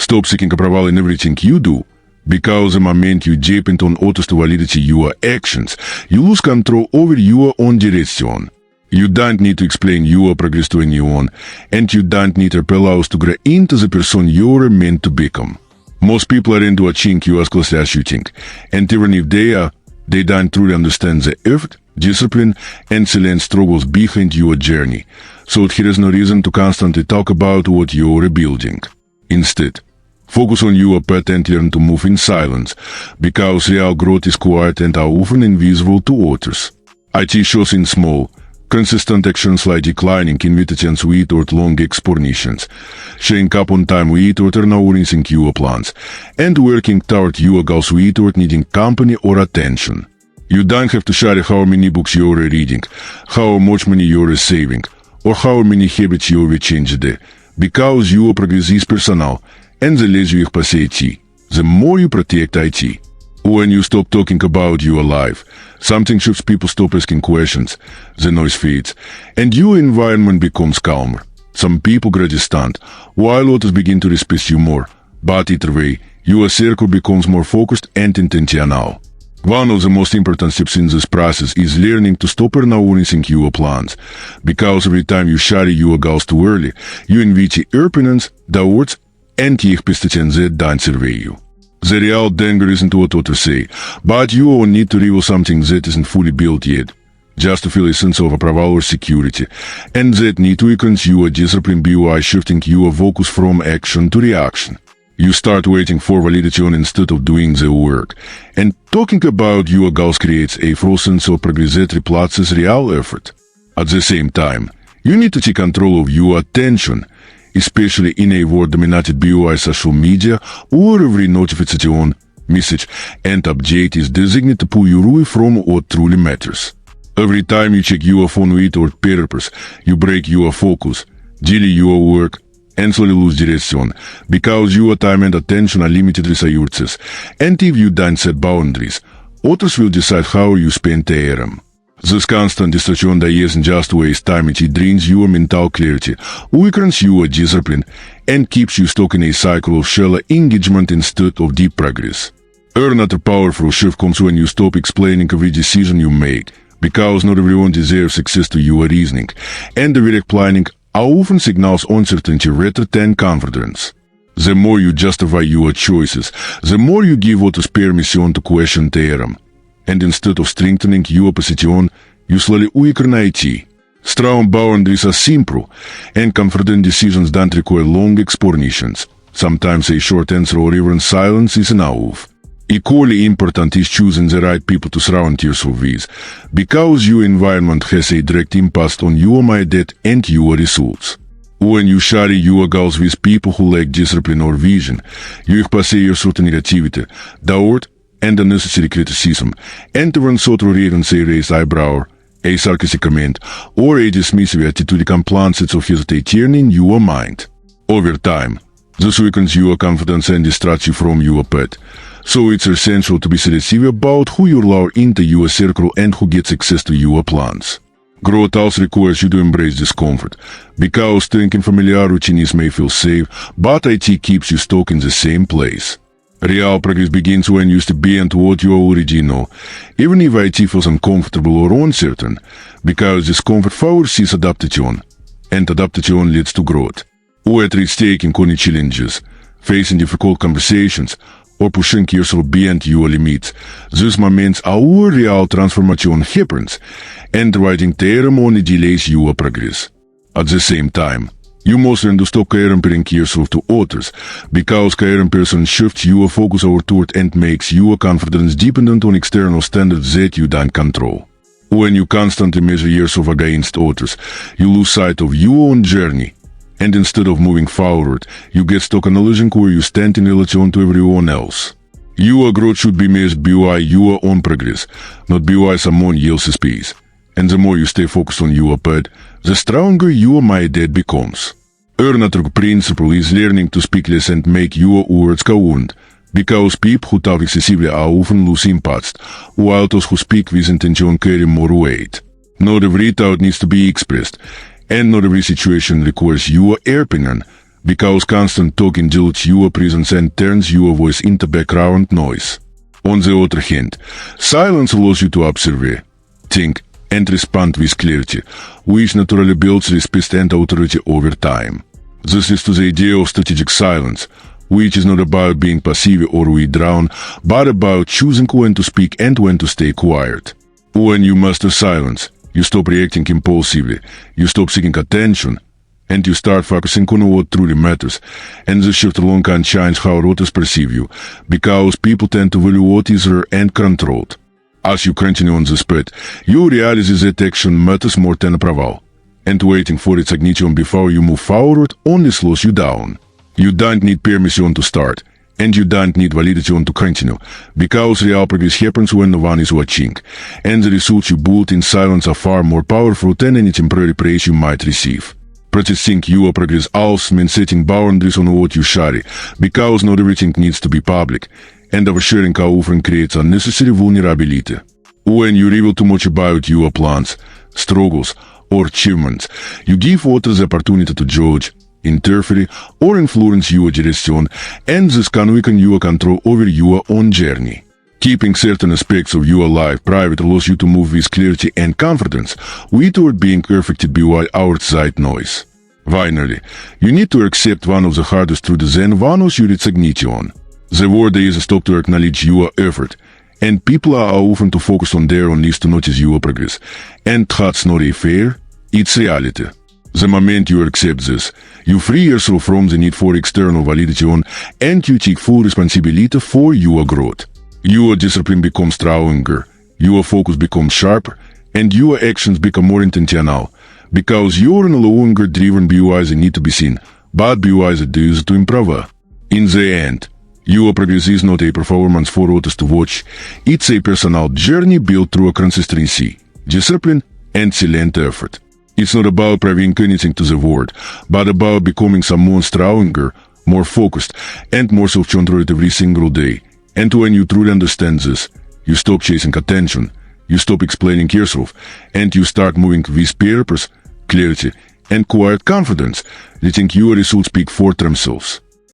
Stop seeking approval in everything you do. Because the moment you depend on others to validate your actions, you lose control over your own direction. You don't need to explain your progress to anyone, and you don't need to applause to grow into the person you're meant to become. Most people aren't watching you as closely as you think, and even if they are, they don't truly understand the effort, discipline, and silent struggles behind your journey, so there is no reason to constantly talk about what you're rebuilding. Instead, focus on your path and learn to move in silence, because real growth is quiet and often invisible to others. IT shows in small, consistent actions like declining invitations without long explanations, showing up on time without announcing your plans, and working toward your goals without needing company or attention. You don't have to share how many books you're reading, how much money you're saving, or how many habits you've changed, because your progress is personal, and the less you их the more you protect IT. When you stop talking about your life, something shifts, people stop asking questions, the noise fades, and your environment becomes calmer. Some people grow distant, while others begin to respect you more, but either way, your circle becomes more focused and intentional. One of the most important steps in this process is learning to stop announcing your plans, because every time you share your goals too early, you invite opinions, doubts, and их постепенно don't serve you. The real danger isn't what others say, but you all need to reveal something that isn't fully built yet, just to feel a sense of approval or security, and that need weakens your discipline by shifting your focus from action to reaction. You start waiting for validation instead of doing the work, and talking about your goals creates a false sense of progress that replaces real effort. At the same time, you need to take control of your attention, especially in a world dominated by social media, where every notification, message, and update is designated to pull you away from what truly matters. Every time you check your phone without purpose, you break your focus, delay your work, and slowly lose direction, because your time and attention are limited resources, and if you don't set boundaries, others will decide how you spend them. This constant distraction isn't just waste time, it drains your mental clarity, weakens your discipline, and keeps you stuck in a cycle of shallow engagement instead of deep progress. Another powerful shift comes when you stop explaining every decision you make, because not everyone deserves access to your reasoning, and direct planning often signals uncertainty rather than confidence. The more you justify your choices, the more you give others permission to question them. And instead of strengthening your position, you slowly weaken IT. Strong boundaries are simple, and confident decisions don't require long explanations. Sometimes a short answer or even silence is enough. Equally important is choosing the right people to surround yourself with, because your environment has a direct impact on your mindset and your results. When you share your goals with people who lack discipline or vision, you expose certain negativity, doubt, and unnecessary criticism, and even thought or even say raised eyebrow, a sarcastic comment, or a dismissive attitude can plant seeds of hesitation in your mind. Over time, this weakens your confidence and distracts you from your path. So it's essential to be selective about who you allow into your circle and who gets access to your plans. Growth also requires you to embrace discomfort, because staying in familiar routines may feel safe, but it keeps you stuck in the same place. Real progress begins when you step beyond what you already know, even if IT feels uncomfortable or uncertain, because discomfort forces adaptation, and adaptation leads to growth. Whether it's taking on challenges, facing difficult conversations, or pushing yourself beyond your limits, these moments are where real transformation happens, and avoiding them only delays your progress. At the same time, you must learn to stop comparing yourself to others, because comparison shifts your focus outward and makes your confidence dependent on external standards that you don't control. When you constantly measure yourself against others, you lose sight of your own journey, and instead of moving forward, you get stuck analyzing where you stand in relation to everyone else. Your growth should be measured by your own progress, not by someone else's pace. And the more you stay focused on your path, the stronger your mindset becomes. Another principle is learning to speak less and make your words count, because people who talk excessively are often lose impact, while those who speak with intention carry more weight. Not every thought needs to be expressed, and not every situation requires your opinion, because constant talking dilutes your presence and turns your voice into background noise. On the other hand, silence allows you to observe, think, and respond with clarity, which naturally builds respect and authority over time. This is to the idea of strategic silence, which is not about being passive or withdrawn, but about choosing when to speak and when to stay quiet. When you master silence, you stop reacting impulsively, you stop seeking attention, and you start focusing on what truly matters, and this shift alone can change how others perceive you, because people tend to value what is rare and controlled. As you continue on this path, you realize that action matters more than approval, and waiting for its ignition before you move forward only slows you down. You don't need permission to start, and you don't need validation to continue, because real progress happens when no one is watching, and the results you build in silence are far more powerful than any temporary praise you might receive. Practicing your progress also means setting boundaries on what you share, because not everything needs to be public, and oversharing often creates unnecessary vulnerability. When you reveal too much about your plans, struggles, or achievements, you give others the opportunity to judge, interfere, or influence your direction, and this can weaken your control over your own journey. Keeping certain aspects of your life private allows you to move with clarity and confidence, without being affected by outside noise. Finally, you need to accept one of the hardest truths and one of your ignition. The world is stop to acknowledge your effort, and people are often to focus on their own needs to notice your progress, and that's not a fair, it's reality. The moment you accept this, you free yourself from the need for external validation, and you take full responsibility for your growth. Your discipline becomes stronger, your focus becomes sharper, and your actions become more intentional, because you're no longer driven by the need to be seen, but by the desire to improve. In the end, your progress is not a performance for others to watch, it's a personal journey built through a consistency, discipline, and silent effort. It's not about proving anything to the world, but about becoming someone stronger, more focused, and more self-controlled every single day. And when you truly understand this, you stop chasing attention, you stop explaining yourself, and you start moving with purpose, clarity, and quiet confidence, letting your results speak for themselves.